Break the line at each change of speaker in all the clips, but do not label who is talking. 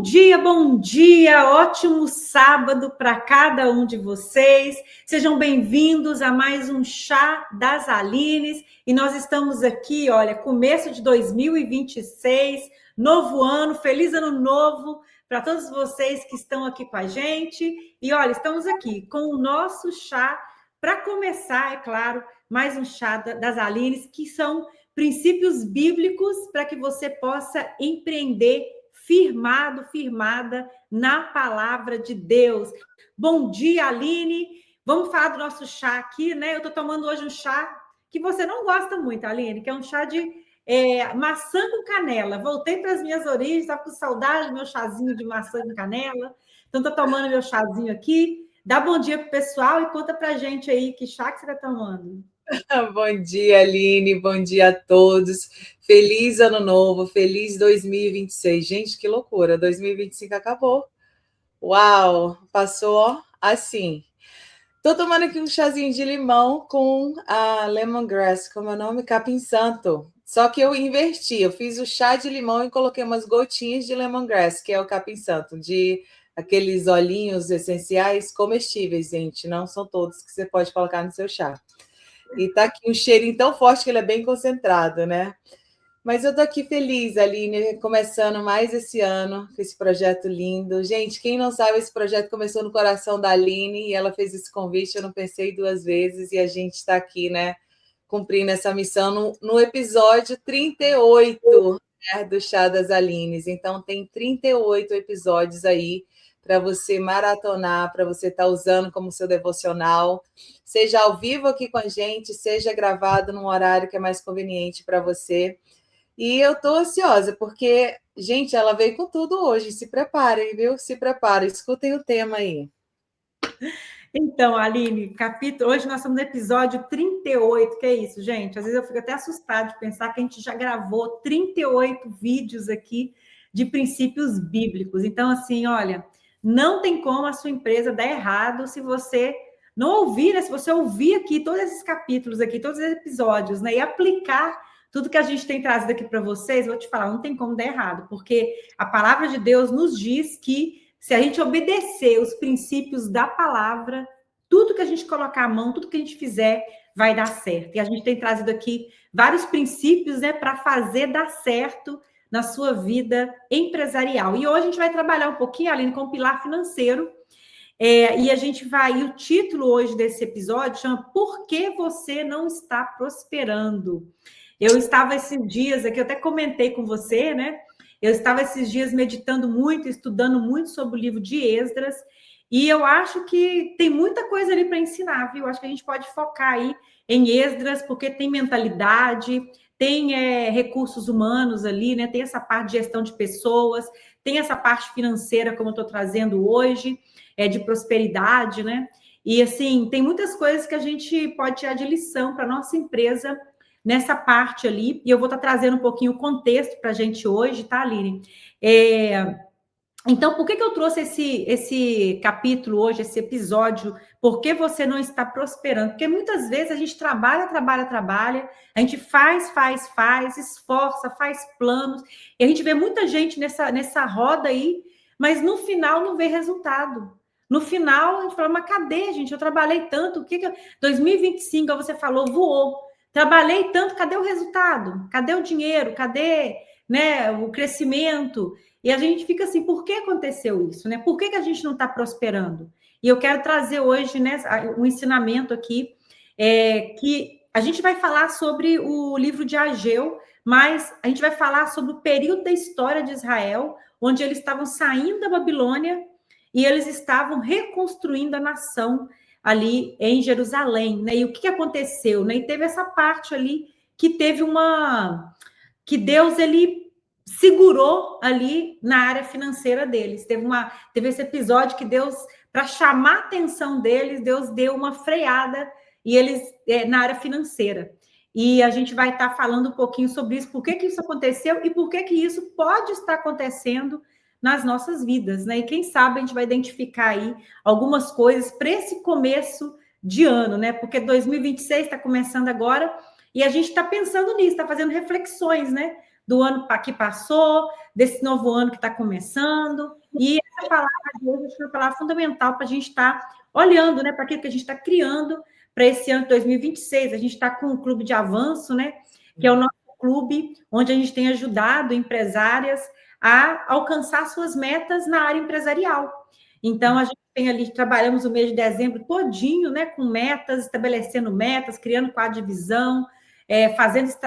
bom dia, ótimo sábado para cada um de vocês. Sejam bem-vindos a mais um Chá das Alines. E nós estamos aqui, olha, começo de 2026, novo ano, feliz ano novo para todos vocês que estão aqui com a gente. E olha, estamos aqui com o nosso chá para começar, é claro, mais um Chá das Alines, que são princípios bíblicos para que você possa empreender firmada na palavra de Deus. Bom dia, Aline. Vamos falar do nosso chá aqui, né? Eu estou tomando hoje um chá que você não gosta muito, Aline, que é um chá de maçã com canela. Voltei para as minhas origens, estava com saudade do meu chazinho de maçã com canela. Então, estou tomando meu chazinho aqui. Dá bom dia para o pessoal e conta para a gente aí que chá que você está tomando.
Bom dia, Aline, bom dia a todos. Feliz ano novo, feliz 2026. Gente, que loucura, 2025 acabou. Uau, passou assim. Tô tomando aqui um chazinho de limão com a lemongrass, como é o nome? Capim Santo. Só que eu inverti, eu fiz o chá de limão e coloquei umas gotinhas de lemongrass, que é o capim santo, de aqueles olhinhos essenciais comestíveis, gente. Não são todos que você pode colocar no seu chá. E tá aqui um cheirinho tão forte que ele é bem concentrado, né? Mas eu tô aqui feliz, Aline, começando mais esse ano com esse projeto lindo. Gente, quem não sabe, esse projeto começou no coração da Aline e ela fez esse convite, eu não pensei duas vezes, e a gente está aqui, né, cumprindo essa missão no episódio 38, né, do Chá das Alines. Então, tem 38 episódios aí para você maratonar, para você estar usando como seu devocional, seja ao vivo aqui com a gente, seja gravado num horário que é mais conveniente para você. E eu estou ansiosa, porque, gente, ela veio com tudo hoje. Se preparem, viu? Se preparem, escutem o tema aí.
Então, Aline, hoje nós estamos no episódio 38, que é isso, gente? Às vezes eu fico até assustada de pensar que a gente já gravou 38 vídeos aqui de princípios bíblicos. Então, assim, olha, não tem como a sua empresa dar errado se você não ouvir, né? Se você ouvir aqui todos esses capítulos aqui, todos esses episódios, né? E aplicar tudo que a gente tem trazido aqui para vocês, vou te falar, não tem como dar errado, porque a palavra de Deus nos diz que se a gente obedecer os princípios da palavra, tudo que a gente colocar a mão, tudo que a gente fizer, vai dar certo. E a gente tem trazido aqui vários princípios, né, para fazer dar certo na sua vida empresarial. E hoje a gente vai trabalhar um pouquinho, Aline, com o pilar financeiro. E a gente vai... E o título hoje desse episódio chama Por que você não está prosperando? Eu estava esses dias aqui, eu até comentei com você, né? Eu estava esses dias meditando muito, estudando muito sobre o livro de Esdras, e eu acho que tem muita coisa ali para ensinar, viu? Eu acho que a gente pode focar aí em Esdras, porque tem mentalidade, tem recursos humanos ali, né? Tem essa parte de gestão de pessoas, tem essa parte financeira, como eu estou trazendo hoje, de prosperidade, né? E, assim, tem muitas coisas que a gente pode tirar de lição para a nossa empresa nessa parte ali, e eu vou estar trazendo um pouquinho o contexto para a gente hoje, tá, Aline? Então, por que eu trouxe esse capítulo hoje, esse episódio? Por que você não está prosperando? Porque muitas vezes a gente trabalha, a gente faz, esforça, faz planos, e a gente vê muita gente nessa roda aí, mas no final não vê resultado. No final, a gente fala, mas cadê, gente? Eu trabalhei tanto, 2025, você falou, voou. Trabalhei tanto, cadê o resultado? Cadê o dinheiro? Cadê, né, o crescimento? E a gente fica assim, por que aconteceu isso, né? Por que a gente não está prosperando? E eu quero trazer hoje, né, um ensinamento aqui, que a gente vai falar sobre o livro de Ageu, mas a gente vai falar sobre o período da história de Israel, onde eles estavam saindo da Babilônia e eles estavam reconstruindo a nação ali em Jerusalém, né? E o que aconteceu, né? E teve essa parte ali que teve que Deus, ele segurou ali na área financeira deles. Teve esse episódio que Deus, para chamar a atenção deles, Deus deu uma freada e eles na área financeira. E a gente vai estar falando um pouquinho sobre isso, por que isso aconteceu e por que isso pode estar acontecendo nas nossas vidas, né? E quem sabe a gente vai identificar aí algumas coisas para esse começo de ano, né? Porque 2026 está começando agora e a gente está pensando nisso, está fazendo reflexões, né? do ano que passou, desse novo ano que está começando. E essa palavra de hoje é uma palavra fundamental para a gente estar olhando, né, para aquilo que a gente está criando para esse ano de 2026. A gente está com um clube de avanço, né, que é o nosso clube, onde a gente tem ajudado empresárias a alcançar suas metas na área empresarial. Então, a gente tem ali, trabalhamos o mês de dezembro todinho, né, com metas, estabelecendo metas, criando quadro de visão,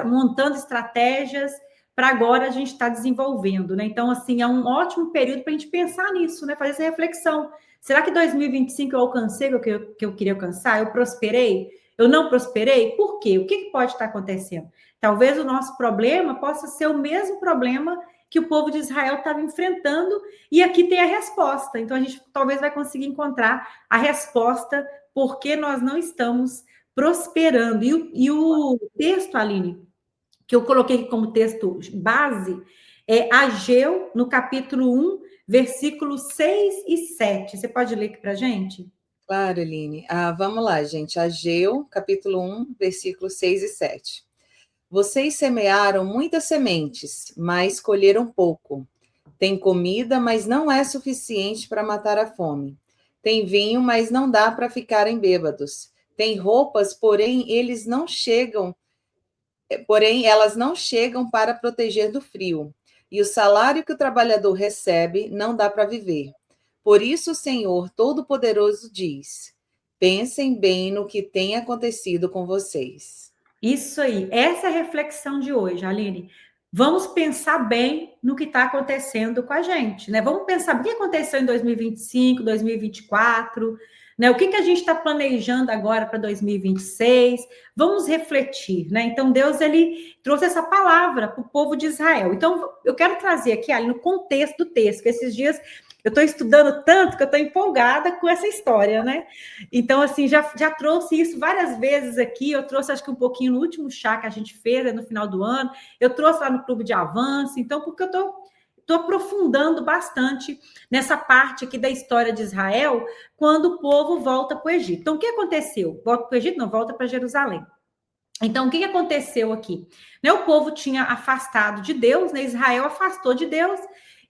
montando estratégias, para agora a gente estar desenvolvendo, né? Então, assim, é um ótimo período para a gente pensar nisso, né? Fazer essa reflexão. Será que 2025 eu alcancei o que eu queria alcançar? Eu prosperei? Eu não prosperei? Por quê? O que pode estar acontecendo? Talvez o nosso problema possa ser o mesmo problema que o povo de Israel estava enfrentando, e aqui tem a resposta. Então, a gente talvez vai conseguir encontrar a resposta por que nós não estamos prosperando. E o texto, Aline, que eu coloquei como texto base, é Ageu, no capítulo 1, versículos 6 e 7. Você pode ler aqui para a gente?
Claro, Aline. Vamos lá, gente. Ageu, capítulo 1, versículos 6 e 7. Vocês semearam muitas sementes, mas colheram pouco. Tem comida, mas não é suficiente para matar a fome. Tem vinho, mas não dá para ficarem bêbados. Tem roupas, porém elas não chegam para proteger do frio. E o salário que o trabalhador recebe não dá para viver. Por isso o Senhor Todo-Poderoso diz: pensem bem no que tem acontecido com vocês.
Isso aí, essa é a reflexão de hoje, Aline. Vamos pensar bem no que está acontecendo com a gente, né? Vamos pensar o que aconteceu em 2025, 2024, né? O que a gente está planejando agora para 2026? Vamos refletir, né? Então, Deus, ele trouxe essa palavra para o povo de Israel. Então, eu quero trazer aqui, Aline, no contexto do texto, que esses dias eu estou estudando tanto que eu estou empolgada com essa história, né? Então, assim, já trouxe isso várias vezes aqui. Eu trouxe, acho que um pouquinho no último chá que a gente fez, no final do ano. Eu trouxe lá no Clube de Avanço. Então, porque eu estou aprofundando bastante nessa parte aqui da história de Israel, quando o povo volta para o Egito. Então, o que aconteceu? Volta para o Egito? Não, volta para Jerusalém. Então, o que aconteceu aqui? Né, o povo tinha afastado de Deus, né? Israel afastou de Deus,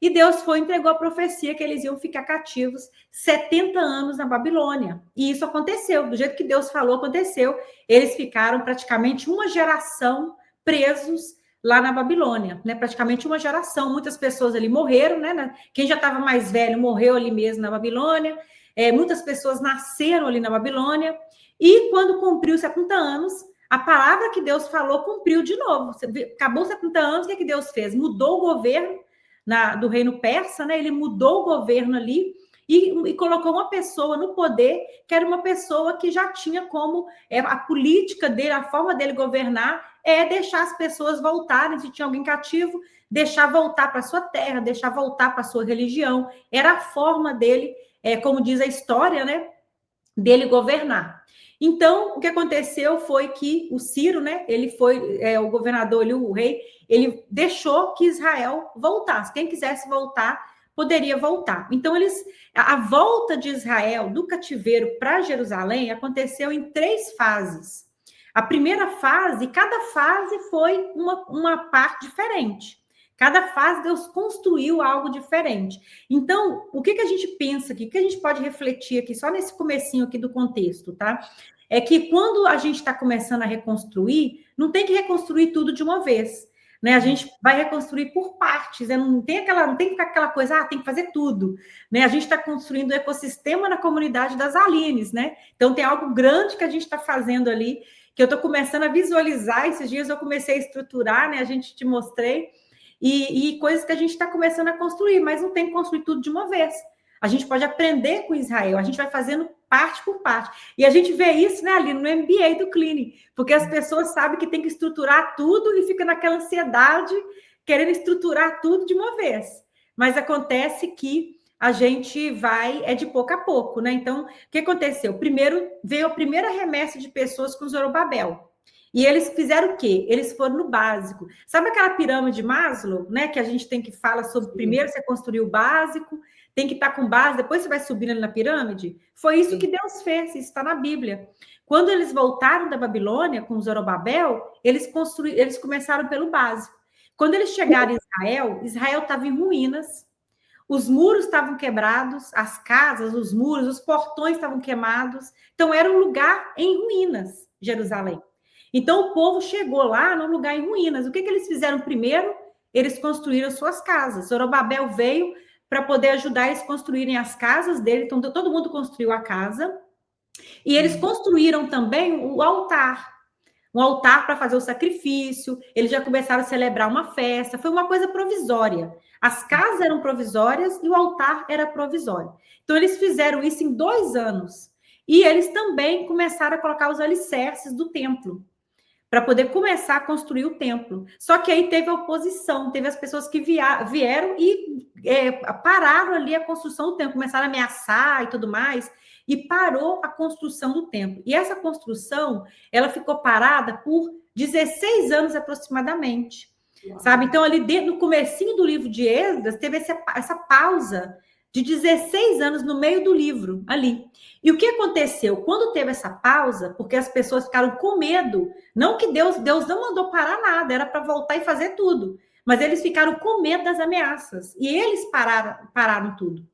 e Deus entregou a profecia que eles iam ficar cativos 70 anos na Babilônia. E isso aconteceu, do jeito que Deus falou, aconteceu. Eles ficaram praticamente uma geração presos lá na Babilônia, né? Praticamente uma geração. Muitas pessoas ali morreram, né? Quem já estava mais velho morreu ali mesmo na Babilônia. Muitas pessoas nasceram ali na Babilônia. E quando cumpriu 70 anos, a palavra que Deus falou cumpriu de novo. Acabou 70 anos, o que Deus fez? Mudou o governo do reino persa, né? Ele mudou o governo ali e colocou uma pessoa no poder, que era uma pessoa que já tinha como a política dele, a forma dele governar é deixar as pessoas voltarem, se tinha alguém cativo, deixar voltar para sua terra, deixar voltar para sua religião. Era a forma dele, como diz a história, né? Dele governar. Então, o que aconteceu foi que o Ciro, né, ele foi o governador, o rei, ele deixou que Israel voltasse. Quem quisesse voltar, poderia voltar. Então, a volta de Israel do cativeiro para Jerusalém aconteceu em 3 fases. A primeira fase, cada fase foi uma parte diferente. Cada fase Deus construiu algo diferente. Então, o que a gente pensa aqui? O que a gente pode refletir aqui, só nesse comecinho aqui do contexto, tá? É que quando a gente está começando a reconstruir, não tem que reconstruir tudo de uma vez, né? A gente vai reconstruir por partes, né? Não tem que ficar aquela coisa, tem que fazer tudo, né? A gente está construindo um ecossistema na comunidade das Alines, né? Então, tem algo grande que a gente está fazendo ali, que eu estou começando a visualizar. Esses dias eu comecei a estruturar, né? A gente te mostrei, e coisas que a gente está começando a construir, mas não tem que construir tudo de uma vez. A gente pode aprender com Israel, a gente vai fazendo parte por parte. E a gente vê isso, né, ali no MBA do Cleaning, porque as pessoas sabem que tem que estruturar tudo e fica naquela ansiedade, querendo estruturar tudo de uma vez. Mas acontece que a gente vai, de pouco a pouco, né? Então, o que aconteceu? Primeiro, veio a primeira remessa de pessoas com Zorobabel. E eles fizeram o quê? Eles foram no básico. Sabe aquela pirâmide de Maslow, né? Que a gente tem que falar sobre primeiro você construir o básico, tem que estar com base, depois você vai subindo ali na pirâmide? Foi isso que Deus fez, isso está na Bíblia. Quando eles voltaram da Babilônia com Zorobabel, eles começaram pelo básico. Quando eles chegaram em Israel, Israel estava em ruínas, os muros estavam quebrados, as casas, os muros, os portões estavam queimados. Então, era um lugar em ruínas, Jerusalém. Então, o povo chegou lá num lugar em ruínas. O que eles fizeram primeiro? Eles construíram suas casas. Zorobabel veio para poder ajudar eles a construírem as casas dele. Então, todo mundo construiu a casa. E eles construíram também o altar. Um altar para fazer o sacrifício. Eles já começaram a celebrar uma festa. Foi uma coisa provisória. As casas eram provisórias e o altar era provisório. Então, eles fizeram isso em 2 anos. E eles também começaram a colocar os alicerces do templo, para poder começar a construir o templo. Só que aí teve a oposição, teve as pessoas que vieram e pararam ali a construção do templo, começaram a ameaçar e tudo mais, e parou a construção do templo. E essa construção, ela ficou parada por 16 anos aproximadamente. Uau. Sabe? Então, ali dentro, no comecinho do livro de Esdras, teve essa pausa de 16 anos no meio do livro, ali. E o que aconteceu? Quando teve essa pausa, porque as pessoas ficaram com medo, não que Deus não mandou parar nada, era para voltar e fazer tudo, mas eles ficaram com medo das ameaças, e eles pararam tudo.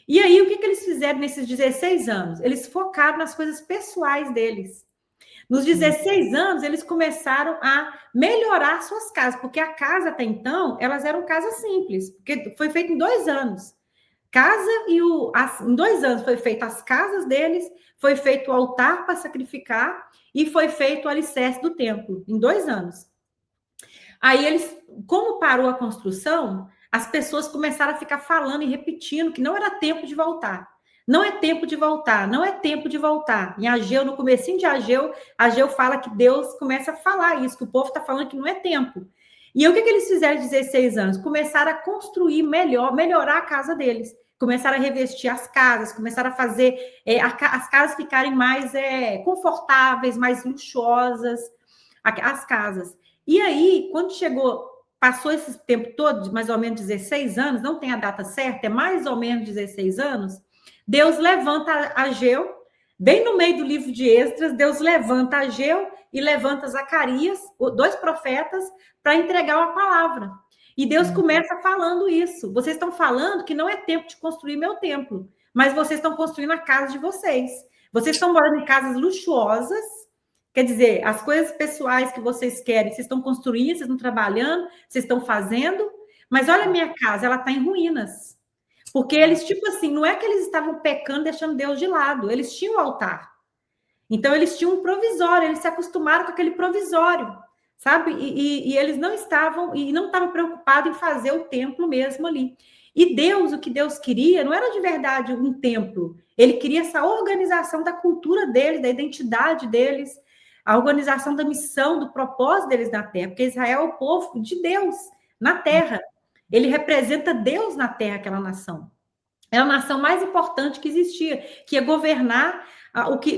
E aí, o que eles fizeram nesses 16 anos? Eles focaram nas coisas pessoais deles. Nos 16 anos, eles começaram a melhorar suas casas, porque a casa até então, elas eram casas simples, porque foi feito em 2 anos. Em 2 anos foi feito as casas deles, foi feito o altar para sacrificar e foi feito o alicerce do templo, em 2 anos. Aí eles, como parou a construção, as pessoas começaram a ficar falando e repetindo que não era tempo de voltar. Não é tempo de voltar, não é tempo de voltar. Em Ageu, no comecinho de Ageu fala que Deus começa a falar isso, que o povo está falando que não é tempo. E o que eles fizeram em 16 anos? Começaram a construir melhorar a casa deles. Começaram a revestir as casas, começaram a fazer as casas ficarem mais confortáveis, mais luxuosas, as casas. E aí, quando passou esse tempo todo, mais ou menos 16 anos, não tem a data certa, é mais ou menos 16 anos, Deus levanta Ageu, bem no meio do livro de Esdras, Deus levanta Ageu e levanta Zacarias, 2 profetas, para entregar a palavra. E Deus começa falando isso. Vocês estão falando que não é tempo de construir meu templo, mas vocês estão construindo a casa de vocês. Vocês estão morando em casas luxuosas, quer dizer, as coisas pessoais que vocês querem, vocês estão construindo, vocês estão trabalhando, vocês estão fazendo, mas olha a minha casa, ela está em ruínas. Porque eles, tipo assim, não é que eles estavam pecando, deixando Deus de lado, eles tinham o altar. Então, eles tinham um provisório, eles se acostumaram com aquele provisório, sabe? E eles não estavam preocupados em fazer o templo mesmo ali. E Deus, o que Deus queria, não era de verdade um templo. Ele queria essa organização da cultura deles, da identidade deles, a organização da missão, do propósito deles na terra, porque Israel é o povo de Deus na terra. Ele representa Deus na terra, aquela nação. É a nação mais importante que existia, que ia governar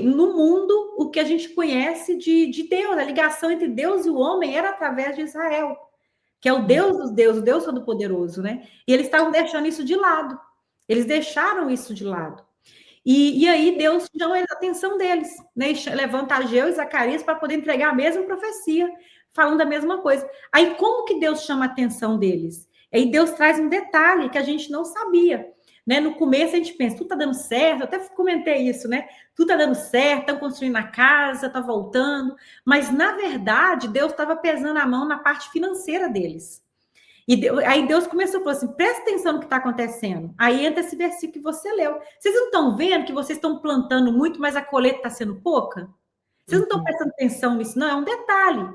no mundo o que a gente conhece de Deus. A ligação entre Deus e o homem era através de Israel, que é o Deus dos deuses, o Deus Todo-Poderoso, né? E eles estavam deixando isso de lado. Eles deixaram isso de lado. E aí Deus chama a atenção deles, né? E levanta Ageu e Zacarias para poder entregar a mesma profecia, falando a mesma coisa. Aí como que Deus chama a atenção deles? Aí Deus traz um detalhe que a gente não sabia. Né? No começo a gente pensa, tudo está dando certo, eu até comentei isso, né? Tudo está dando certo, estão construindo a casa, está voltando, mas na verdade Deus estava pesando a mão na parte financeira deles. E aí Deus começou a falar assim, presta atenção no que está acontecendo. Aí entra esse versículo que você leu. Vocês não estão vendo que vocês estão plantando muito, mas a colheita está sendo pouca? Vocês não estão prestando atenção nisso? Não, é um detalhe.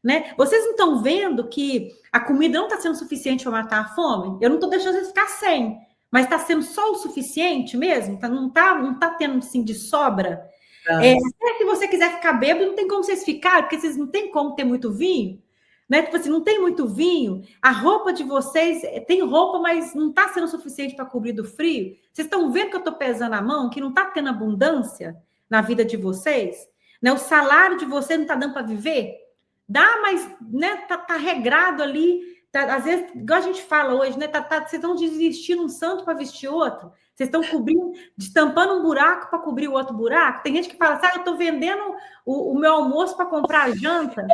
Né? Vocês não estão vendo que a comida não está sendo suficiente para matar a fome? Eu não estou deixando vocês ficar sem. Mas está sendo só o suficiente mesmo? Não está tendo assim de sobra? Se que você quiser ficar bêbado, não tem como vocês ficarem, porque vocês não têm como ter muito vinho. Né? Tipo assim, não tem muito vinho. A roupa de vocês tem roupa, mas não está sendo suficiente para cobrir do frio. Vocês estão vendo que eu estou pesando a mão, que não está tendo abundância na vida de vocês? Né? O salário de vocês não está dando para viver? Dá, mas né, tá regrado ali. Às vezes, igual a gente fala hoje, né? Vocês estão desistindo um santo para vestir outro. Vocês estão cobrindo, destampando um buraco para cobrir o outro buraco. Tem gente que fala assim, eu estou vendendo o meu almoço para comprar a janta.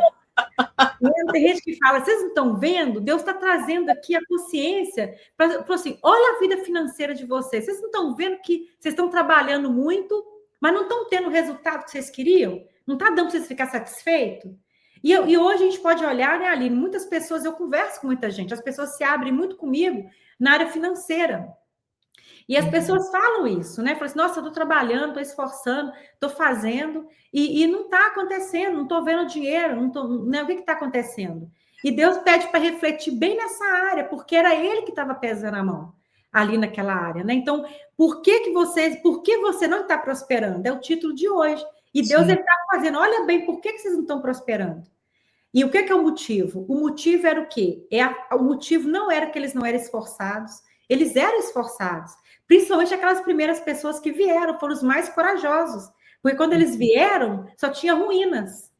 Tem gente que fala, vocês não estão vendo? Deus está trazendo aqui a consciência para assim, olha a vida financeira de vocês. Vocês não estão vendo que vocês estão trabalhando muito, mas não estão tendo o resultado que vocês queriam? Não está dando para vocês ficar satisfeitos? E hoje a gente pode olhar, né, Aline? Muitas pessoas, eu converso com muita gente, as pessoas se abrem muito comigo na área financeira. E as pessoas falam isso, né? Falam assim, nossa, eu estou trabalhando, estou esforçando, estou fazendo, e não está acontecendo, não estou vendo dinheiro, não tô, né? O que está acontecendo? E Deus pede para refletir bem nessa área, porque era Ele que estava pesando a mão ali naquela área, né? Então, por que você não está prosperando? É o título de hoje. E Deus está fazendo, olha bem, por que vocês não estão prosperando? E o que é o motivo? O motivo era o quê? O motivo não era que eles não eram esforçados, eles eram esforçados. Principalmente aquelas primeiras pessoas que vieram, foram os mais corajosos. Porque quando eles vieram, só tinha ruínas.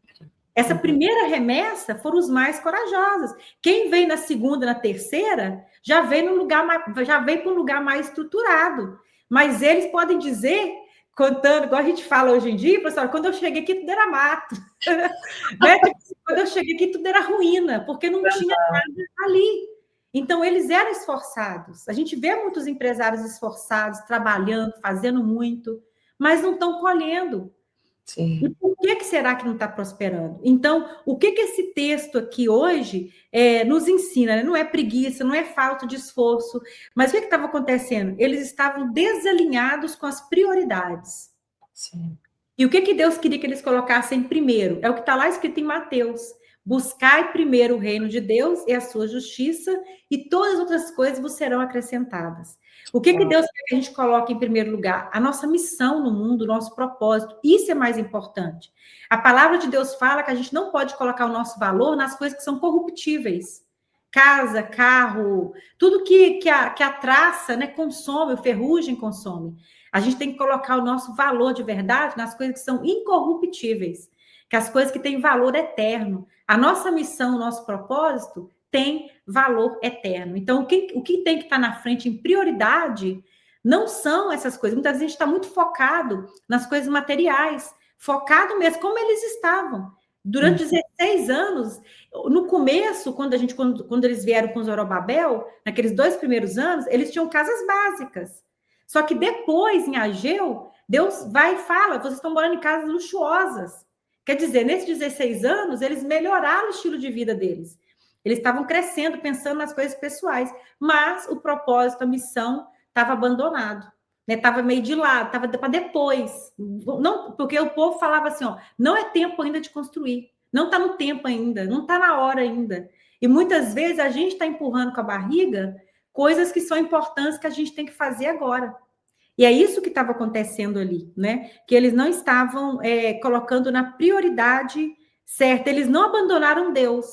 Essa primeira remessa foram os mais corajosos. Quem vem na segunda, na terceira, já vem para um lugar mais estruturado. Mas eles podem dizer, contando, igual a gente fala hoje em dia, pessoal, quando eu cheguei aqui tudo era mato. Né? Quando eu cheguei aqui tudo era ruína, porque não tinha nada ali. Então, eles eram esforçados. A gente vê muitos empresários esforçados, trabalhando, fazendo muito, mas não estão colhendo. Sim. E por que será que não está prosperando? Então, o que esse texto aqui hoje nos ensina? Né? Não é preguiça, não é falta de esforço, mas o que estava acontecendo? Eles estavam desalinhados com as prioridades. Sim. E o que Deus queria que eles colocassem primeiro? É o que está lá escrito em Mateus. Buscai primeiro o reino de Deus e a sua justiça, e todas as outras coisas vos serão acrescentadas. O que Deus quer que a gente coloque em primeiro lugar? A nossa missão no mundo, o nosso propósito. Isso é mais importante. A palavra de Deus fala que a gente não pode colocar o nosso valor nas coisas que são corruptíveis. Casa, carro, tudo que a traça, né, consome, o ferrugem consome. A gente tem que colocar o nosso valor de verdade nas coisas que são incorruptíveis, que as coisas que têm valor eterno. A nossa missão, o nosso propósito tem valor eterno. Então, o que tem que estar na frente em prioridade não são essas coisas. Muitas vezes a gente está muito focado nas coisas materiais, focado mesmo como eles estavam. Durante 16 anos, no começo, quando eles vieram com Zorobabel, naqueles 2 primeiros anos, eles tinham casas básicas. Só que depois, em Ageu, Deus vai e fala, vocês estão morando em casas luxuosas. Quer dizer, nesses 16 anos, eles melhoraram o estilo de vida deles. Eles estavam crescendo, pensando nas coisas pessoais. Mas o propósito, a missão, estava abandonado. Estava meio de lado, estava para depois. Não, porque o povo falava assim, ó, não é tempo ainda de construir. Não está no tempo ainda, não está na hora ainda. E muitas vezes a gente está empurrando com a barriga coisas que são importantes que a gente tem que fazer agora. E é isso que estava acontecendo ali, né? Que eles não estavam colocando na prioridade certa. Eles não abandonaram Deus,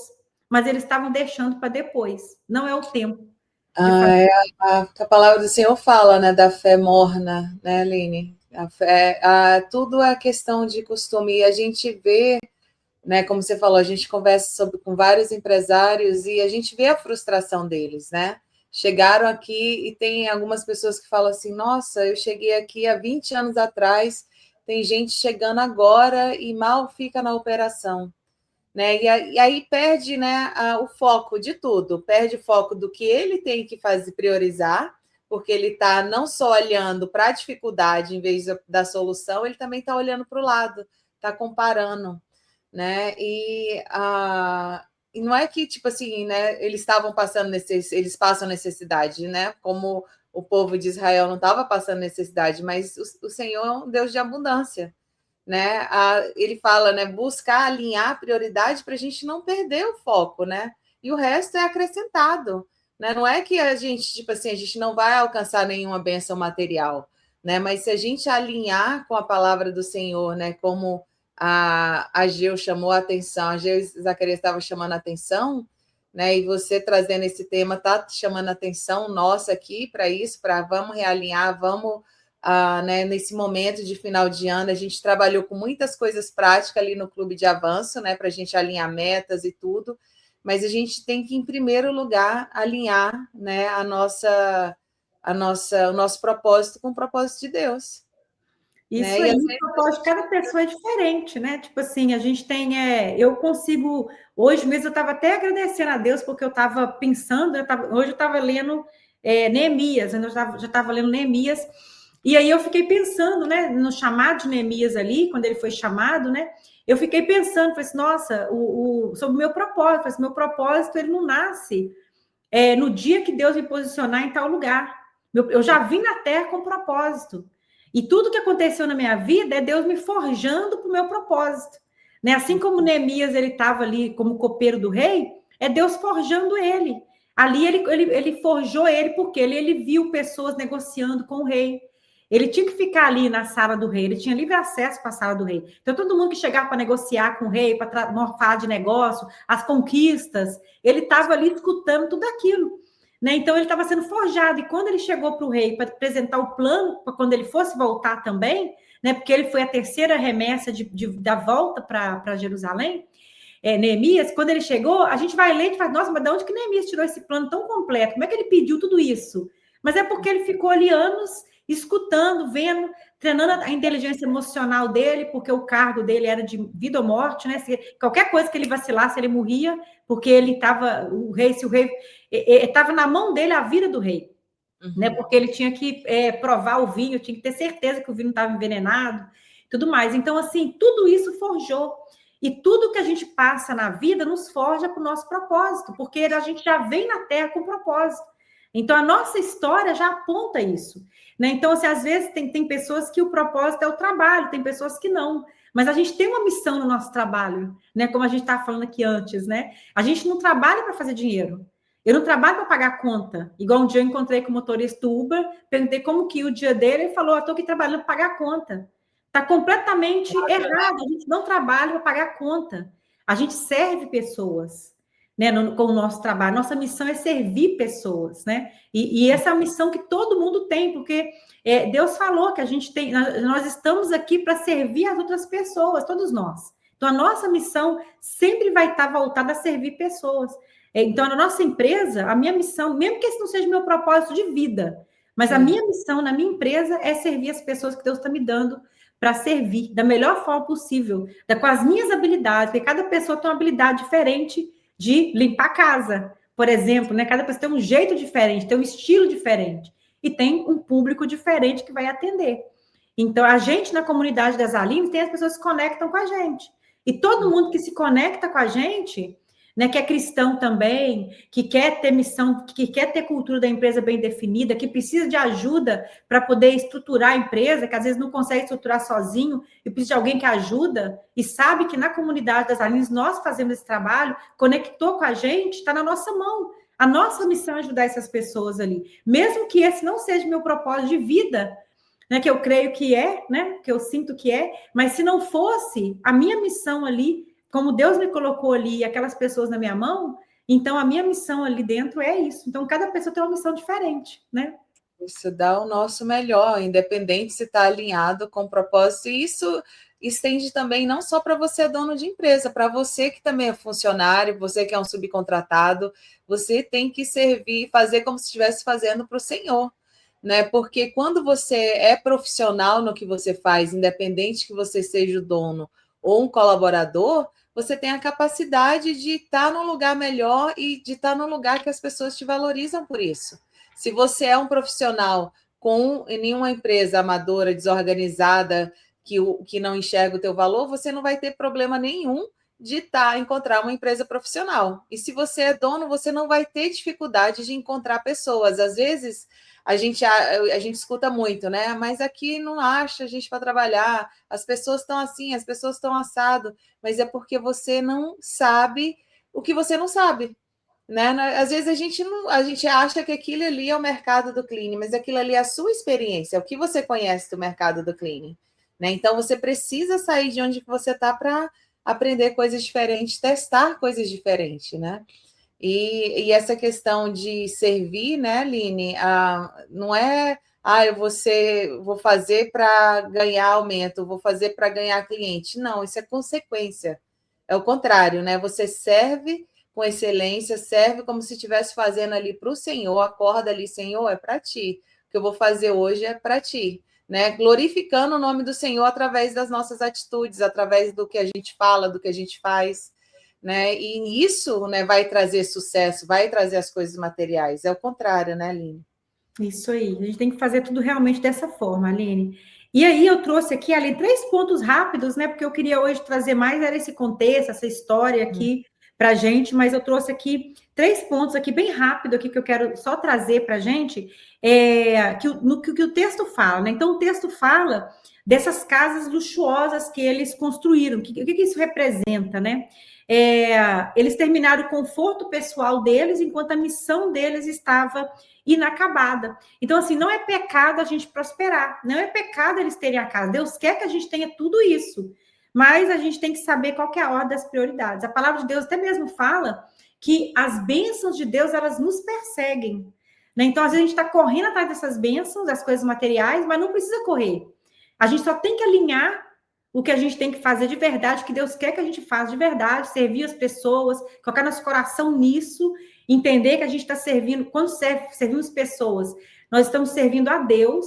mas eles estavam deixando para depois. Não é o tempo.
A palavra do Senhor fala, né, da fé morna, né, Aline? Tudo é questão de costume. E a gente vê, né, como você falou, a gente conversa com vários empresários e a gente vê a frustração deles, né? Chegaram aqui e tem algumas pessoas que falam assim, nossa, eu cheguei aqui há 20 anos atrás, tem gente chegando agora e mal fica na operação, né? E aí perde, né, o foco de tudo, perde o foco do que ele tem que priorizar, porque ele está não só olhando para a dificuldade em vez da solução, ele também está olhando para o lado, está comparando, né? E não é que, tipo assim, né, eles passam necessidade, né? Como o povo de Israel não estava passando necessidade, mas o Senhor é um Deus de abundância, né? Ele fala, né, buscar alinhar a prioridade para a gente não perder o foco, né? E o resto é acrescentado, né? Não é que a gente, tipo assim, a gente não vai alcançar nenhuma bênção material, né? Mas se a gente alinhar com a palavra do Senhor, né, como a Ageu chamou a atenção, a Ageu e Zacarias estavam chamando a atenção, né? E você trazendo esse tema está chamando a atenção nossa aqui para isso, para vamos realinhar, vamos, né, nesse momento de final de ano, a gente trabalhou com muitas coisas práticas ali no Clube de Avanço, né? Para a gente alinhar metas e tudo, mas a gente tem que, em primeiro lugar, alinhar, né, o nosso propósito com o propósito de Deus.
Isso aí, o propósito de cada pessoa é diferente, né? Tipo assim, a gente tem, eu consigo, hoje mesmo eu estava até agradecendo a Deus, porque eu estava pensando, hoje eu estava lendo Neemias, eu já estava lendo Neemias, e aí eu fiquei pensando, né, no chamado de Neemias ali, quando ele foi chamado, né, eu fiquei pensando, falei assim, nossa, sobre o meu propósito, falei assim, meu propósito, ele não nasce no dia que Deus me posicionar em tal lugar. Eu já vim na Terra com propósito. E tudo que aconteceu na minha vida é Deus me forjando para o meu propósito. Né? Assim como Neemias ele estava ali como copeiro do rei, é Deus forjando ele. Ali ele forjou ele porque ele viu pessoas negociando com o rei. Ele tinha que ficar ali na sala do rei, ele tinha livre acesso para a sala do rei. Então, todo mundo que chegava para negociar com o rei, para falar de negócio, as conquistas, ele estava ali escutando tudo aquilo. Né? Então, ele estava sendo forjado. E quando ele chegou para o rei para apresentar o plano, para quando ele fosse voltar também, né? Porque ele foi a terceira remessa da volta para Jerusalém, Neemias, quando ele chegou, a gente vai ler e fala, nossa, mas de onde que Neemias tirou esse plano tão completo? Como é que ele pediu tudo isso? Mas é porque ele ficou ali anos escutando, vendo, treinando a inteligência emocional dele, porque o cargo dele era de vida ou morte, né? Qualquer coisa que ele vacilasse, ele morria, porque ele estava, se o rei estava na mão dele a vida do rei, né? Porque ele tinha que provar o vinho, tinha que ter certeza que o vinho não estava envenenado, tudo mais. Então, assim, tudo isso forjou. E tudo que a gente passa na vida nos forja para o nosso propósito, porque a gente já vem na Terra com propósito. Então, a nossa história já aponta isso. Né? Então, assim, às vezes tem pessoas que o propósito é o trabalho, tem pessoas que não. Mas a gente tem uma missão no nosso trabalho, né? Como a gente estava falando aqui antes, né? A gente não trabalha para fazer dinheiro. Eu não trabalho para pagar conta. Igual um dia eu encontrei com o motorista Uber, perguntei como que ia o dia dele, ele falou, estou aqui trabalhando para pagar conta. Está completamente errado. A gente não trabalha para pagar conta. A gente serve pessoas, né, com o nosso trabalho. Nossa missão é servir pessoas, né? E essa é a missão que todo mundo tem, porque Deus falou que a gente tem, nós estamos aqui para servir as outras pessoas, todos nós. Então, a nossa missão sempre vai estar voltada a servir pessoas. Então, na nossa empresa, a minha missão, mesmo que esse não seja o meu propósito de vida, mas a minha missão na minha empresa é servir as pessoas que Deus está me dando para servir da melhor forma possível, com as minhas habilidades, porque cada pessoa tem uma habilidade diferente de limpar a casa, por exemplo, né? Cada pessoa tem um jeito diferente, tem um estilo diferente, e tem um público diferente que vai atender. Então, a gente, na comunidade das Aline, tem as pessoas que se conectam com a gente. E todo mundo que se conecta com a gente, né, que é cristão também, que quer ter missão, que quer ter cultura da empresa bem definida, que precisa de ajuda para poder estruturar a empresa, que às vezes não consegue estruturar sozinho e precisa de alguém que ajuda, e sabe que na comunidade das Alines nós fazemos esse trabalho, conectou com a gente, está na nossa mão. A nossa missão é ajudar essas pessoas ali. Mesmo que esse não seja meu propósito de vida, né, que eu creio que né, que eu sinto que mas se não fosse a minha missão ali, como Deus me colocou ali e aquelas pessoas na minha mão, então a minha missão ali dentro é isso. Então cada pessoa tem uma missão diferente, né?
Isso dá o nosso melhor, independente se está alinhado com o propósito. E isso estende também não só para você, dono de empresa, para você que também é funcionário, você que é um subcontratado, você tem que servir, fazer como se estivesse fazendo para o Senhor. Né? Porque quando você é profissional no que você faz, independente que você seja o dono ou um colaborador, você tem a capacidade de estar num lugar melhor e de estar num lugar que as pessoas te valorizam por isso. Se você é um profissional em uma empresa amadora, desorganizada, que não enxerga o teu valor, você não vai ter problema nenhum de encontrar uma empresa profissional. E se você é dono, você não vai ter dificuldade de encontrar pessoas. Às vezes, a gente escuta muito, né? Mas aqui não acha gente para trabalhar, as pessoas estão assim, as pessoas estão assado, mas é porque você não sabe o que você não sabe. Né? Às vezes a gente acha que aquilo ali é o mercado do cleaning, mas aquilo ali é a sua experiência, é o que você conhece do mercado do cleaning. Né? Então você precisa sair de onde você está para aprender coisas diferentes, testar coisas diferentes, né? E essa questão de servir, né, Aline, não é vou fazer para ganhar aumento, vou fazer para ganhar cliente. Não, isso é consequência. É o contrário, né? Você serve com excelência, serve como se estivesse fazendo ali para o Senhor, acorda ali, Senhor, é para ti. O que eu vou fazer hoje é para ti. né? Glorificando o nome do Senhor através das nossas atitudes, através do que a gente fala, do que a gente faz, né? E isso, né, vai trazer sucesso, vai trazer as coisas materiais. É o contrário, né, Aline?
Isso aí, a gente tem que fazer tudo realmente dessa forma, Aline. E aí eu trouxe aqui, Aline, 3 pontos rápidos, né? Porque eu queria hoje trazer mais era esse contexto, essa história aqui para a gente, mas eu trouxe aqui 3 pontos aqui bem rápido aqui que eu quero só trazer para a gente, no que o texto fala, né? Então o texto fala dessas casas luxuosas que eles construíram. O que isso representa, né? Eles terminaram o conforto pessoal deles enquanto a missão deles estava inacabada. Então, assim, não é pecado a gente prosperar, não é pecado eles terem a casa. Deus quer que a gente tenha tudo isso, mas a gente tem que saber qual que é a ordem das prioridades. A palavra de Deus até mesmo fala que as bênçãos de Deus, elas nos perseguem, né? Então, às vezes a gente está correndo atrás dessas bênçãos, das coisas materiais, mas não precisa correr. A gente só tem que alinhar o que a gente tem que fazer de verdade, o que Deus quer que a gente faça de verdade, servir as pessoas, colocar nosso coração nisso, entender que a gente está servindo, quando servimos pessoas, nós estamos servindo a Deus,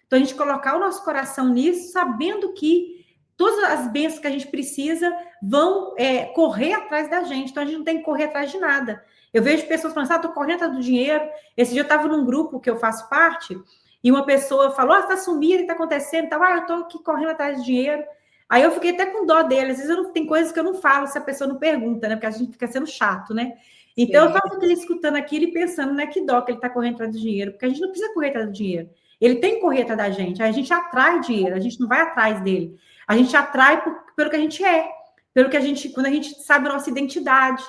então a gente colocar o nosso coração nisso, sabendo que todas as bênçãos que a gente precisa vão correr atrás da gente, então a gente não tem que correr atrás de nada. Eu vejo pessoas falando, estou correndo atrás do dinheiro. Esse dia eu estava num grupo que eu faço parte, e uma pessoa falou, está sumida, está acontecendo, eu estou aqui correndo atrás de dinheiro. Aí eu fiquei até com dó dele, às vezes tem coisas que eu não falo se a pessoa não pergunta, né? Porque a gente fica sendo chato, né? Então, eu estava escutando aquilo e pensando, né, que dó que ele está correndo atrás do dinheiro, porque a gente não precisa correr atrás do dinheiro. Ele tem que correr atrás da gente, a gente atrai dinheiro, a gente não vai atrás dele. A gente atrai pelo que a gente é, pelo que a gente, quando a gente sabe a nossa identidade,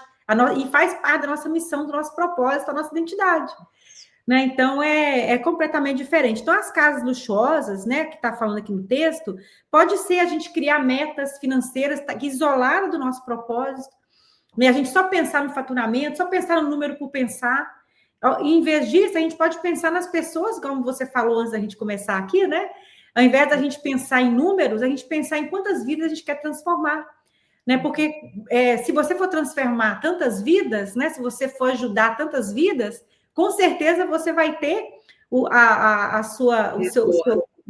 e faz parte da nossa missão, do nosso propósito, da nossa identidade. Né? Então, é completamente diferente. Então, as casas luxuosas, né, que está falando aqui no texto, pode ser a gente criar metas financeiras isoladas do nosso propósito, né? A gente só pensar no faturamento, só pensar no número por pensar. E, em vez disso, a gente pode pensar nas pessoas, como você falou antes da gente começar aqui, né? Ao invés da gente pensar em números, a gente pensar em quantas vidas a gente quer transformar. Né? Porque se você for transformar tantas vidas, né? Se você for ajudar tantas vidas, com certeza você vai ter o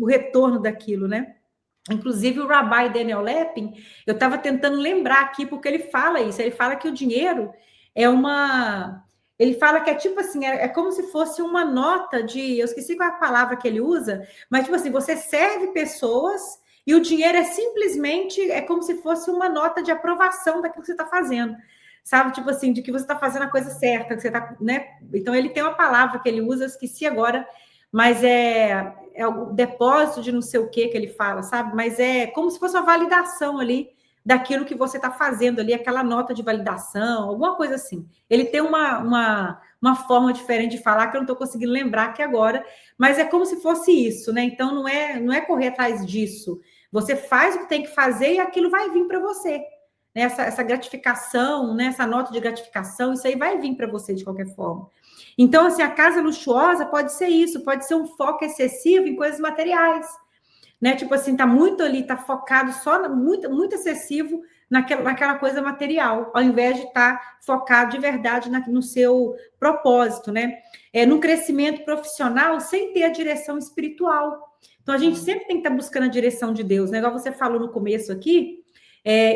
retorno daquilo, né? Inclusive, o Rabbi Daniel Lepin, eu estava tentando lembrar aqui, porque ele fala isso, ele fala que o dinheiro é uma... Ele fala que é tipo assim, é como se fosse uma nota de... Eu esqueci qual é a palavra que ele usa, mas tipo assim, você serve pessoas e o dinheiro é simplesmente, é como se fosse uma nota de aprovação daquilo que você está fazendo. Sabe, tipo assim, de que você está fazendo a coisa certa, que você está, né? Então, ele tem uma palavra que ele usa, eu esqueci agora, mas é o depósito de não sei o que ele fala, sabe? Mas é como se fosse uma validação ali daquilo que você está fazendo ali, aquela nota de validação, alguma coisa assim. Ele tem uma forma diferente de falar que eu não estou conseguindo lembrar aqui agora, mas é como se fosse isso, né? Então, não é correr atrás disso. Você faz o que tem que fazer e aquilo vai vir para você. Essa gratificação, né? Essa nota de gratificação, isso aí vai vir para você de qualquer forma. Então, assim, a casa luxuosa pode ser isso, pode ser um foco excessivo em coisas materiais, né? Tipo assim, tá muito ali, tá focado só, muito, muito excessivo naquela coisa material, ao invés de estar focado de verdade no seu propósito, né? Num crescimento profissional sem ter a direção espiritual. Então, a gente sempre tem que estar buscando a direção de Deus, né? Igual você falou no começo aqui,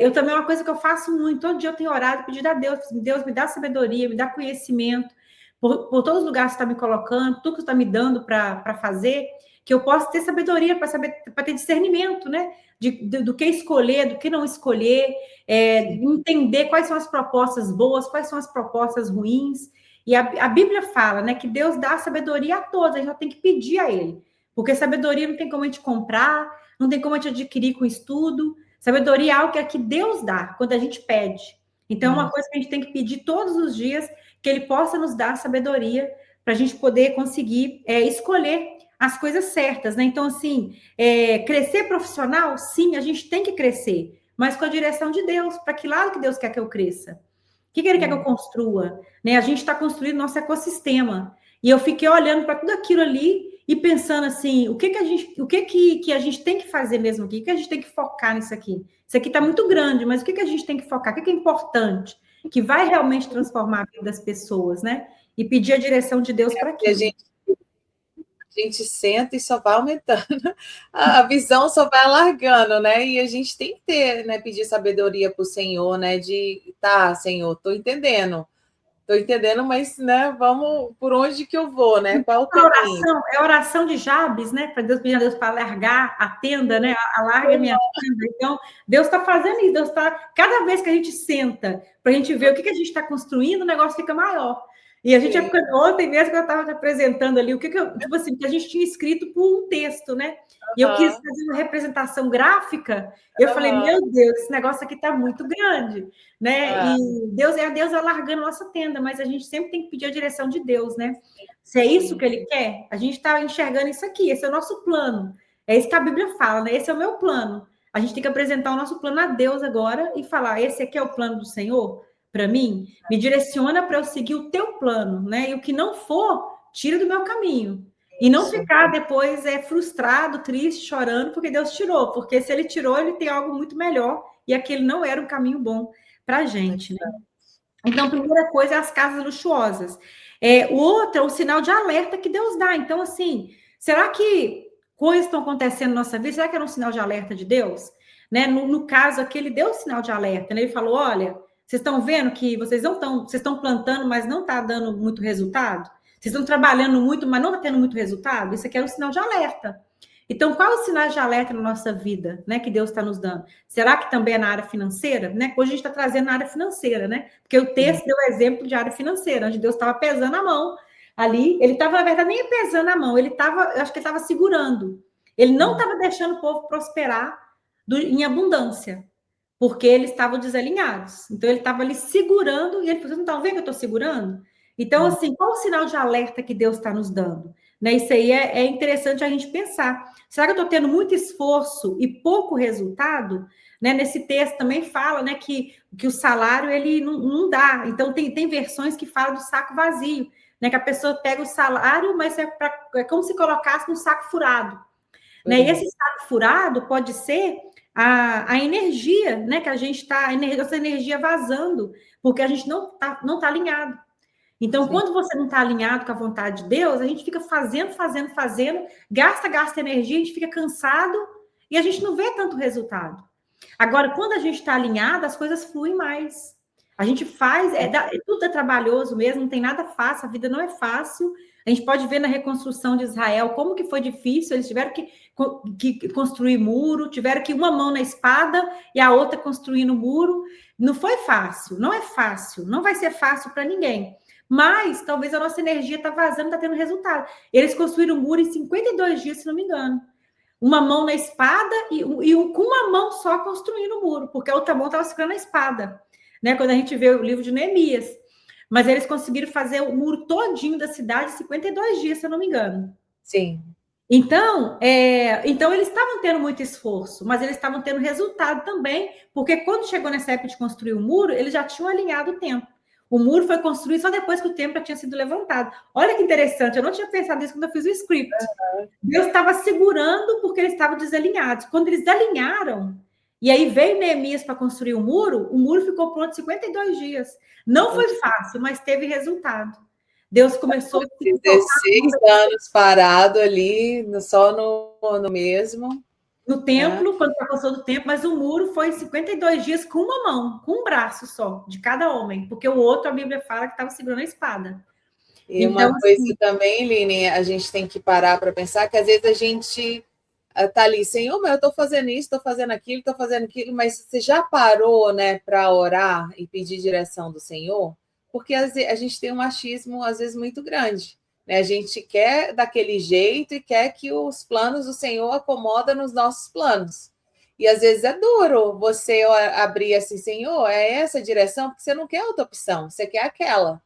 eu também, uma coisa que eu faço muito, todo dia eu tenho orado, pedido a Deus, Deus me dá sabedoria, me dá conhecimento, por todos os lugares que você está me colocando, tudo que você está me dando para fazer, que eu possa ter sabedoria para saber, para ter discernimento, né? Do que escolher, do que não escolher, entender quais são as propostas boas, quais são as propostas ruins. E a Bíblia fala, né, que Deus dá sabedoria a todos, a gente só tem que pedir a Ele, porque sabedoria não tem como a gente comprar, não tem como a gente adquirir com estudo. Sabedoria é algo que Deus dá quando a gente pede. Então, é uma coisa que a gente tem que pedir todos os dias, que Ele possa nos dar sabedoria para a gente poder conseguir escolher as coisas certas, né? Então, assim, crescer profissional, sim, a gente tem que crescer, mas com a direção de Deus. Para que lado que Deus quer que eu cresça? O que Ele quer que eu construa? Né? A gente está construindo nosso ecossistema. E eu fiquei olhando para tudo aquilo ali e pensando assim, o que a gente tem que fazer mesmo aqui? O que a gente tem que focar nisso aqui? Isso aqui está muito grande, mas o que a gente tem que focar? O que é importante? Que vai realmente transformar a vida das pessoas, né? E pedir a direção de Deus para aquilo.
A gente senta e só vai aumentando, a visão só vai alargando, né? E a gente tem que ter, né? Pedir sabedoria para o Senhor, né? De, tá, Senhor, tô entendendo, mas, né? Vamos, por onde que eu vou, né? Qual o caminho?
A oração de Jabes, né? Para Deus pedir a Deus para alargar a tenda, né? Alarga a minha tenda. Então, Deus está fazendo isso. Deus está. Cada vez que a gente senta para a gente ver o que a gente está construindo, o negócio fica maior. E a gente, ontem mesmo que eu estava te apresentando ali, o que eu, tipo assim, que a gente tinha escrito por um texto, né? E eu quis fazer uma representação gráfica. Eu falei, meu Deus, esse negócio aqui está muito grande, né? E Deus é Deus alargando nossa tenda, mas a gente sempre tem que pedir a direção de Deus, né? Se é isso que ele quer, a gente está enxergando isso aqui, esse é o nosso plano. É isso que a Bíblia fala, né? Esse é o meu plano. A gente tem que apresentar o nosso plano a Deus agora e falar: esse aqui é o plano do Senhor para mim, me direciona para eu seguir o teu plano, né? E o que não for, tira do meu caminho. E não ficar depois frustrado, triste, chorando, porque Deus tirou. Porque se ele tirou, ele tem algo muito melhor. E aquele não era um caminho bom para a gente, né? Então, a primeira coisa é as casas luxuosas. O outro é o sinal de alerta que Deus dá. Então, assim, será que coisas estão acontecendo na nossa vida? Será que era um sinal de alerta de Deus? Né? No caso aqui, ele deu o sinal de alerta. Né? Ele falou: olha, vocês estão vendo que vocês estão plantando, mas não está dando muito resultado? Vocês estão trabalhando muito, mas não está tendo muito resultado? Isso aqui era um sinal de alerta. Então, qual é o sinal de alerta na nossa vida, né, que Deus está nos dando? Será que também é na área financeira? Né? Hoje a gente está trazendo na área financeira, né? Porque o texto deu exemplo de área financeira, onde Deus estava pesando a mão ali. Ele estava, na verdade, nem pesando a mão, eu acho que ele estava segurando. Ele não estava deixando o povo prosperar em abundância, porque eles estavam desalinhados. Então, ele estava ali segurando, e ele falou: não estão vendo que eu estou segurando? Então, assim, qual o sinal de alerta que Deus está nos dando? Né? Isso aí é interessante a gente pensar. Será que eu estou tendo muito esforço e pouco resultado? Né? Nesse texto também fala, né, que o salário ele não dá. Então, tem versões que falam do saco vazio, né, que a pessoa pega o salário, mas é como se colocasse num saco furado. Né? E esse saco furado pode ser a energia, né, que a gente está, essa energia vazando, porque a gente não tá alinhado. Então, quando você não está alinhado com a vontade de Deus, a gente fica fazendo, gasta energia, a gente fica cansado e a gente não vê tanto resultado. Agora, quando a gente está alinhado, as coisas fluem mais. A gente faz, tudo é trabalhoso mesmo, não tem nada fácil, a vida não é fácil. A gente pode ver na reconstrução de Israel como que foi difícil, eles tiveram que construir muro, tiveram que uma mão na espada e a outra construindo muro. Não foi fácil, não é fácil, não vai ser fácil para ninguém. Mas talvez a nossa energia está vazando, está tendo resultado. Eles construíram o muro em 52 dias, se não me engano. Uma mão na espada com uma mão só construindo o muro, porque a outra mão estava segurando a espada. Né? Quando a gente vê o livro de Neemias. Mas eles conseguiram fazer o muro todinho da cidade em 52 dias, se eu não me engano.
Sim.
Então eles estavam tendo muito esforço, mas eles estavam tendo resultado também, porque quando chegou nessa época de construir o muro, eles já tinham alinhado o tempo. O muro foi construído só depois que o templo já tinha sido levantado. Olha que interessante, eu não tinha pensado nisso quando eu fiz o script. Deus estava segurando porque eles estavam desalinhados. Quando eles alinharam, e aí veio Neemias para construir o muro ficou pronto em 52 dias. Não foi fácil, mas teve resultado. Deus começou...
16 anos parado ali, só no mesmo...
No templo, quando passou do tempo, mas o muro foi 52 dias com uma mão, com um braço só, de cada homem, porque o outro, a Bíblia fala que estava segurando a espada.
E então, uma coisa também, Line, a gente tem que parar para pensar que às vezes a gente está ali, Senhor, mas eu estou fazendo isso, estou fazendo aquilo, mas você já parou, né, para orar e pedir direção do Senhor? Porque a gente tem um machismo, às vezes, muito grande. A gente quer daquele jeito e quer que os planos do Senhor acomodem nos nossos planos. E às vezes é duro você abrir assim, Senhor, é essa a direção, porque você não quer outra opção, você quer aquela.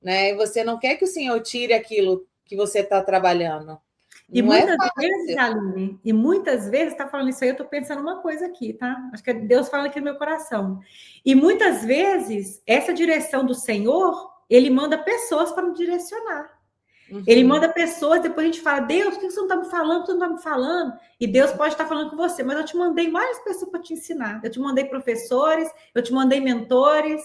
Né? E você não quer que o Senhor tire aquilo que você está trabalhando.
E muitas vezes, Aline, muitas vezes, está falando isso aí, eu estou pensando uma coisa aqui, tá? Acho que Deus fala aqui no meu coração. E muitas vezes, essa direção do Senhor, ele manda pessoas para me direcionar. Ele manda pessoas, depois a gente fala, Deus, por que você não está me falando? Você não está me falando? E Deus pode estar falando com você, mas eu te mandei mais pessoas para te ensinar. Eu te mandei professores, eu te mandei mentores,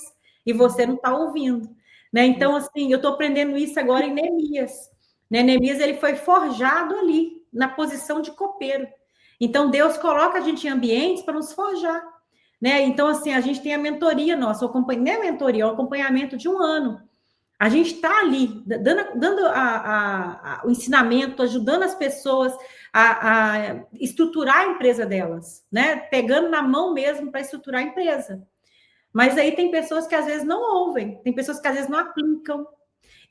e você não está ouvindo. Né? Então, assim, eu estou aprendendo isso agora em Neemias. né? Neemias, ele foi forjado ali, na posição de copeiro. Então, Deus coloca a gente em ambientes para nos forjar, né? Então, assim, a gente tem a mentoria nossa, não é mentoria, é o acompanhamento de um ano. A gente está ali, dando o ensinamento, ajudando as pessoas a estruturar a empresa delas, né? Pegando na mão mesmo para estruturar a empresa. Mas aí tem pessoas que às vezes não ouvem, tem pessoas que às vezes não aplicam.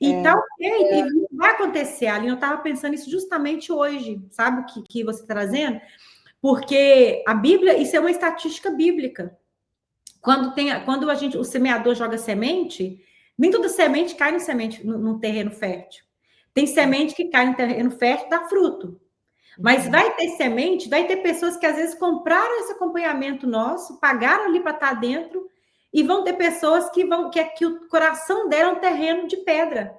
E talvez vai acontecer, Aline, eu estava pensando isso justamente hoje, sabe o que você está trazendo? Porque a Bíblia, isso é uma estatística bíblica. Quando o semeador joga semente, nem toda semente cai no terreno fértil. Tem semente que cai no terreno fértil e dá fruto. Mas vai ter semente, vai ter pessoas que às vezes compraram esse acompanhamento nosso, pagaram ali para estar dentro, e vão ter pessoas que o coração dela é um terreno de pedra,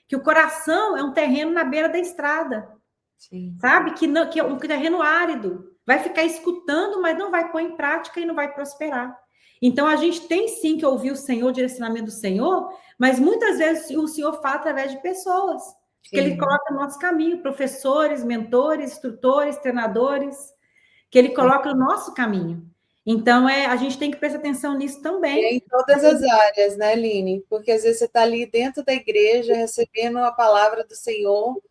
que o coração é um terreno na beira da estrada. Sim. Sabe? Que é um terreno árido. Vai ficar escutando, mas não vai pôr em prática e não vai prosperar. Então, a gente tem sim que ouvir o Senhor, o direcionamento do Senhor, mas muitas vezes o Senhor fala através de pessoas, que Ele coloca no nosso caminho, professores, mentores, instrutores, treinadores, que Ele coloca no nosso caminho. Então, a gente tem que prestar atenção nisso também.
E em todas as áreas, né, Aline? Porque às vezes você está ali dentro da igreja, recebendo a palavra do Senhor,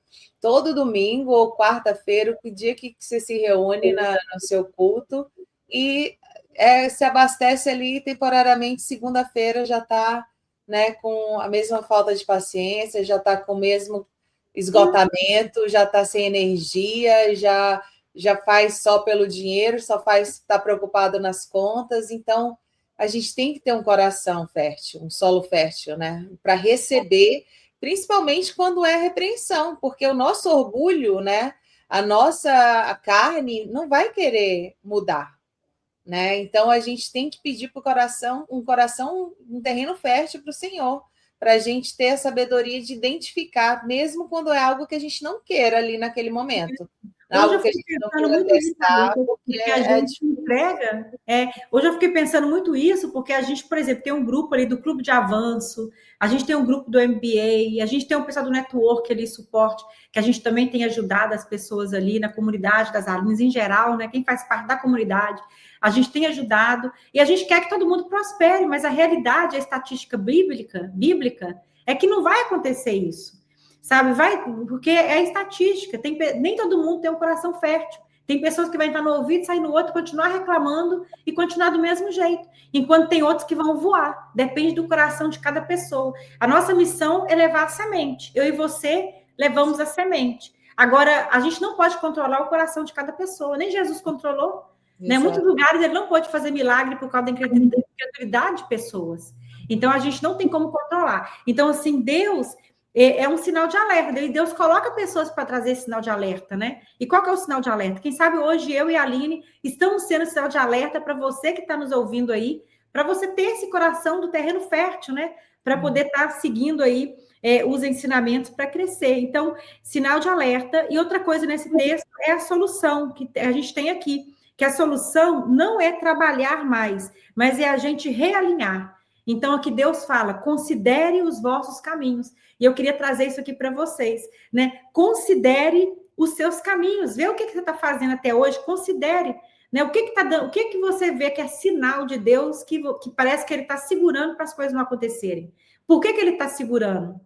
todo domingo ou quarta-feira, o dia que você se reúne no seu culto, e se abastece ali temporariamente, segunda-feira já está, né, com a mesma falta de paciência, já está com o mesmo esgotamento, já está sem energia, já faz só pelo dinheiro, está preocupado nas contas. Então, a gente tem que ter um coração fértil, um solo fértil, né, para receber, principalmente quando é repreensão, porque o nosso orgulho, né, a carne não vai querer mudar, né? Então a gente tem que pedir para um coração, um terreno fértil para o Senhor, para a gente ter a sabedoria de identificar, mesmo quando é algo que a gente não queira ali naquele momento. Algo que a gente não queira testar, porque
a gente entrega. Hoje eu fiquei pensando muito isso, porque a gente, por exemplo, tem um grupo ali do Clube de Avanço, a gente tem um grupo do MBA, a gente tem um pessoal do Network ali, suporte, que a gente também tem ajudado as pessoas ali na comunidade das alunas em geral, né? Quem faz parte da comunidade, a gente tem ajudado, e a gente quer que todo mundo prospere, mas a realidade, a estatística bíblica é que não vai acontecer isso. Sabe, porque é estatística, nem todo mundo tem um coração fértil. Tem pessoas que vão entrar no ouvido, sair no outro, continuar reclamando e continuar do mesmo jeito. Enquanto tem outros que vão voar. Depende do coração de cada pessoa. A nossa missão é levar a semente. Eu e você levamos a semente. Agora, a gente não pode controlar o coração de cada pessoa. Nem Jesus controlou. Né? Em muitos lugares ele não pode fazer milagre por causa da incredulidade de pessoas. Então, a gente não tem como controlar. Então, assim, Deus é um sinal de alerta. E Deus coloca pessoas para trazer esse sinal de alerta, né? E qual que é o sinal de alerta? Quem sabe hoje eu e a Aline estamos sendo sinal de alerta para você que está nos ouvindo aí, para você ter esse coração do terreno fértil, né? Para poder estar seguindo aí os ensinamentos para crescer. Então, sinal de alerta. E outra coisa nesse texto é a solução que a gente tem aqui, que a solução não é trabalhar mais, mas é a gente realinhar. Então, aqui Deus fala, considere os vossos caminhos. E eu queria trazer isso aqui para vocês, né? Considere os seus caminhos. Vê o que você está fazendo até hoje, considere. Né? O que está dando? O que você vê que é sinal de Deus que parece que ele está segurando para as coisas não acontecerem? Por que ele está segurando?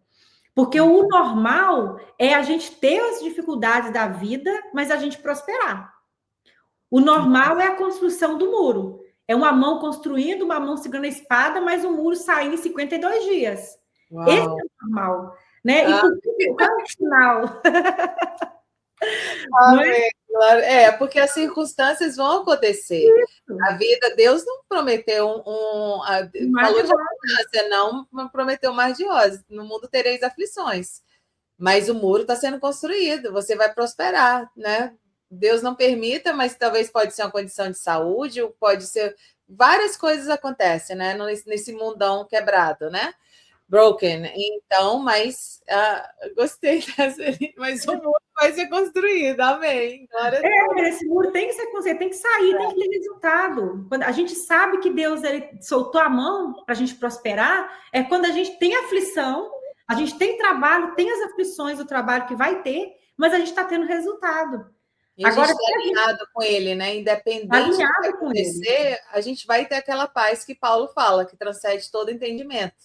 Porque o normal é a gente ter as dificuldades da vida, mas a gente prosperar. O normal é a construção do muro. É uma mão construindo, uma mão segurando a espada, mas o muro sair em 52 dias. Uau. Esse é o normal. Né? E qual é o sinal?
Porque as circunstâncias vão acontecer. Isso. A vida, Deus não prometeu falou de abundância, não prometeu mais de hoje. No mundo tereis aflições. Mas o muro está sendo construído, você vai prosperar, né? Deus não permita, mas talvez pode ser uma condição de saúde, ou pode ser... Várias coisas acontecem, né? Nesse mundão quebrado, né? Broken. Então, mas gostei dessa... Mas o muro vai ser construído, amém.
Esse muro tem que ser construído, tem que sair, tem que ter resultado. Quando a gente sabe que Deus ele soltou a mão para a gente prosperar, é quando a gente tem aflição, A gente tem trabalho, tem as aflições do trabalho que vai ter, mas a gente está tendo resultado.
E a gente está alinhado com ele, né? Independente do que acontecer, a gente vai ter aquela paz que Paulo fala, que transcende todo entendimento.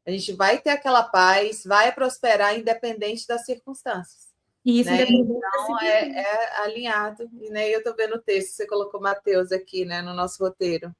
A gente vai ter aquela paz, vai prosperar independente das circunstâncias.
E isso,
né? Então, é alinhado. E né, eu estou vendo o texto, você colocou Mateus aqui, né, no nosso roteiro.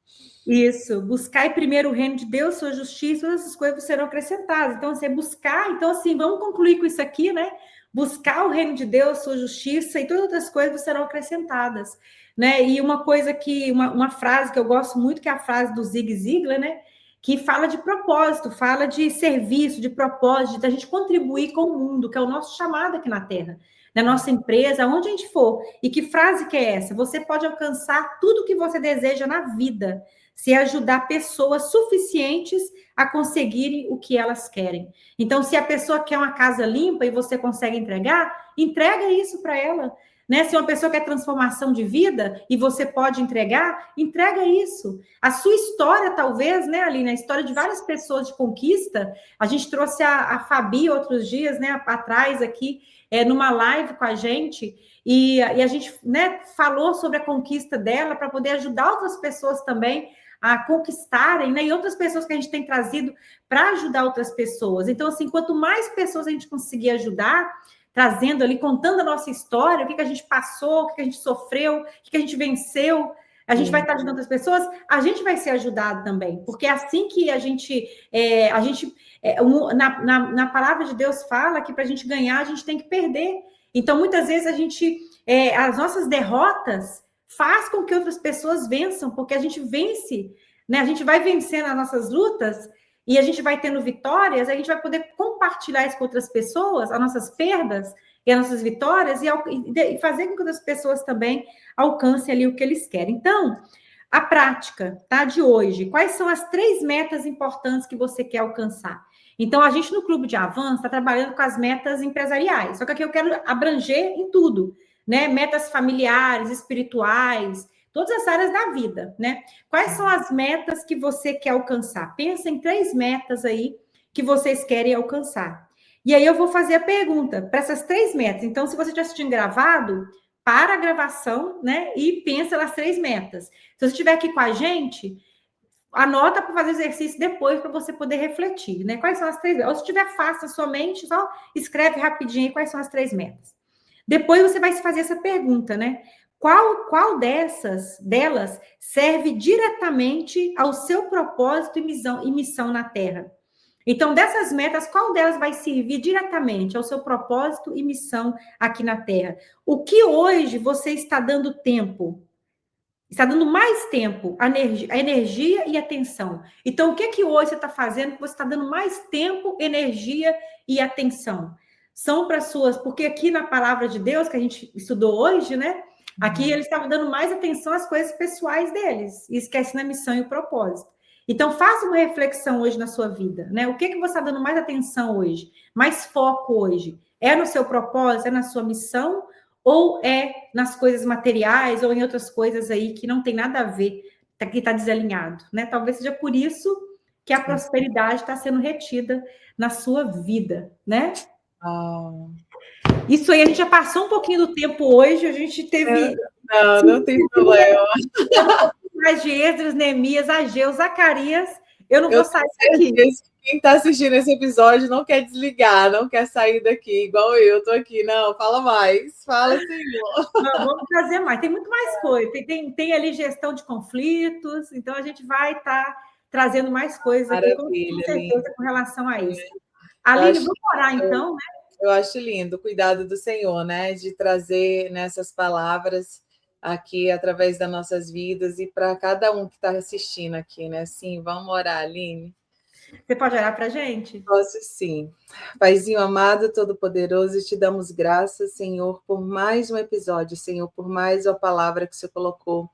Isso, buscai primeiro o reino de Deus, sua justiça, todas essas coisas serão acrescentadas. Então, assim, buscar, então, assim, vamos concluir com isso aqui, né? Buscar o reino de Deus, sua justiça, e todas as outras coisas serão acrescentadas, né? E uma coisa que, uma frase que eu gosto muito, que é a frase do Zig Ziglar, né? Que fala de propósito, fala de serviço, de propósito, da gente contribuir com o mundo, que é o nosso chamado aqui na Terra, na nossa empresa, aonde a gente for. E que frase que é essa? Você pode alcançar tudo o que você deseja na vida, se ajudar pessoas suficientes a conseguirem o que elas querem. Então, se a pessoa quer uma casa limpa e você consegue entregar, entrega isso para ela. Né? Se uma pessoa quer transformação de vida e você pode entregar, entrega isso. A sua história, talvez, né, Aline, a história de várias pessoas de conquista. A gente trouxe a Fabi outros dias, né, atrás aqui, numa live com a gente, e a gente, né, falou sobre a conquista dela para poder ajudar outras pessoas também a conquistarem, né? E outras pessoas que a gente tem trazido para ajudar outras pessoas. Então, assim, quanto mais pessoas a gente conseguir ajudar, trazendo ali, contando a nossa história, o que a gente passou, o que a gente sofreu, o que a gente venceu, a gente vai estar ajudando outras pessoas, a gente vai ser ajudado também, porque é assim que na palavra de Deus fala que para a gente ganhar, a gente tem que perder. Então, muitas vezes, as nossas derrotas faz com que outras pessoas vençam, porque a gente vence, né? A gente vai vencendo as nossas lutas e a gente vai tendo vitórias, a gente vai poder compartilhar isso com outras pessoas, as nossas perdas e as nossas vitórias, e fazer com que outras pessoas também alcancem ali o que eles querem. Então, a prática, tá, de hoje, quais são as 3 metas importantes que você quer alcançar? Então, a gente no Clube de Avanço está trabalhando com as metas empresariais, só que aqui eu quero abranger em tudo, né? Metas familiares, espirituais, todas as áreas da vida, né? Quais são as metas que você quer alcançar? Pensa em 3 metas aí que vocês querem alcançar. E aí eu vou fazer a pergunta para essas 3 metas. Então, se você estiver assistindo gravado, para a gravação, né? E pensa nas 3 metas. Se você estiver aqui com a gente, anota para fazer exercício depois para você poder refletir, né? Quais são as 3 metas? Ou se estiver fácil na sua mente, só escreve rapidinho aí quais são as 3 metas. Depois você vai se fazer essa pergunta, né? Qual delas serve diretamente ao seu propósito e missão na Terra? Então, dessas metas, qual delas vai servir diretamente ao seu propósito e missão aqui na Terra? O que hoje você está dando tempo? Está dando mais tempo, a energia e atenção. Então, o que hoje você está fazendo que você está dando mais tempo, energia e atenção? São para suas... Porque aqui na palavra de Deus, que a gente estudou hoje, né? Aqui eles estavam dando mais atenção às coisas pessoais deles. E esquecendo a missão e o propósito. Então, faça uma reflexão hoje na sua vida, né? O que você está dando mais atenção hoje? Mais foco hoje? É no seu propósito? É na sua missão? Ou é nas coisas materiais, ou em outras coisas aí que não tem nada a ver, que está desalinhado, né? Talvez seja por isso que a prosperidade está sendo retida na sua vida, né? Isso aí, a gente já passou um pouquinho do tempo hoje, a gente teve...
Não tem problema.
Mais de Esdras, Neemias, Ageu, Zacarias, eu não vou sair daqui.
Quem está assistindo esse episódio não quer desligar, não quer sair daqui, igual eu estou aqui. Não, fala mais. Fala, Senhor.
Não, vamos trazer mais. Tem muito mais coisa. Tem ali gestão de conflitos, então a gente vai estar trazendo mais coisas aqui, com certeza, com relação a isso. Aline, vamos orar então, né?
Eu acho lindo o cuidado do Senhor, né? De trazer nessas palavras aqui através das nossas vidas e para cada um que está assistindo aqui, né? Sim, vamos orar, Aline.
Você pode orar para a gente?
Posso sim. Paizinho amado, todo-poderoso, te damos graças, Senhor, por mais um episódio, Senhor, por mais uma palavra que o Senhor colocou.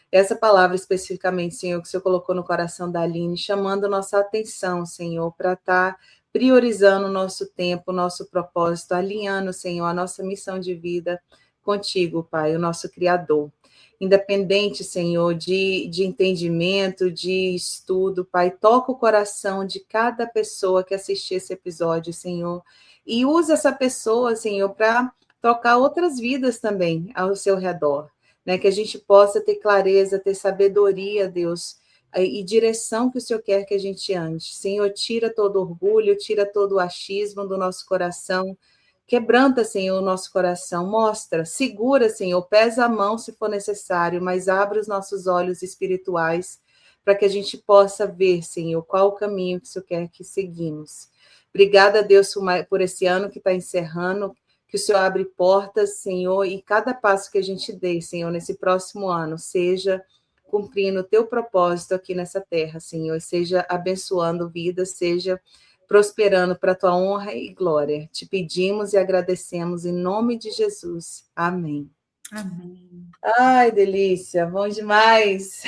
Essa palavra especificamente, Senhor, que o Senhor colocou no coração da Aline, chamando nossa atenção, Senhor, para estar priorizando o nosso tempo, o nosso propósito, alinhando, Senhor, a nossa missão de vida contigo, Pai, o nosso Criador. Independente, Senhor, de entendimento, de estudo, Pai, toca o coração de cada pessoa que assistir esse episódio, Senhor, e usa essa pessoa, Senhor, para tocar outras vidas também ao seu redor, né? Que a gente possa ter clareza, ter sabedoria, Deus, e direção que o Senhor quer que a gente ande. Senhor, tira todo orgulho, tira todo o achismo do nosso coração, quebranta, Senhor, o nosso coração, mostra, segura, Senhor, pesa a mão se for necessário, mas abre os nossos olhos espirituais para que a gente possa ver, Senhor, qual o caminho que o Senhor quer que seguimos. Obrigada, Deus, por esse ano que está encerrando, que o Senhor abre portas, Senhor, e cada passo que a gente dê, Senhor, nesse próximo ano, seja cumprindo o teu propósito aqui nessa terra, Senhor, seja abençoando vidas, seja prosperando para a tua honra e glória. Te pedimos e agradecemos em nome de Jesus. Amém.
Amém.
Ai, delícia, bom demais.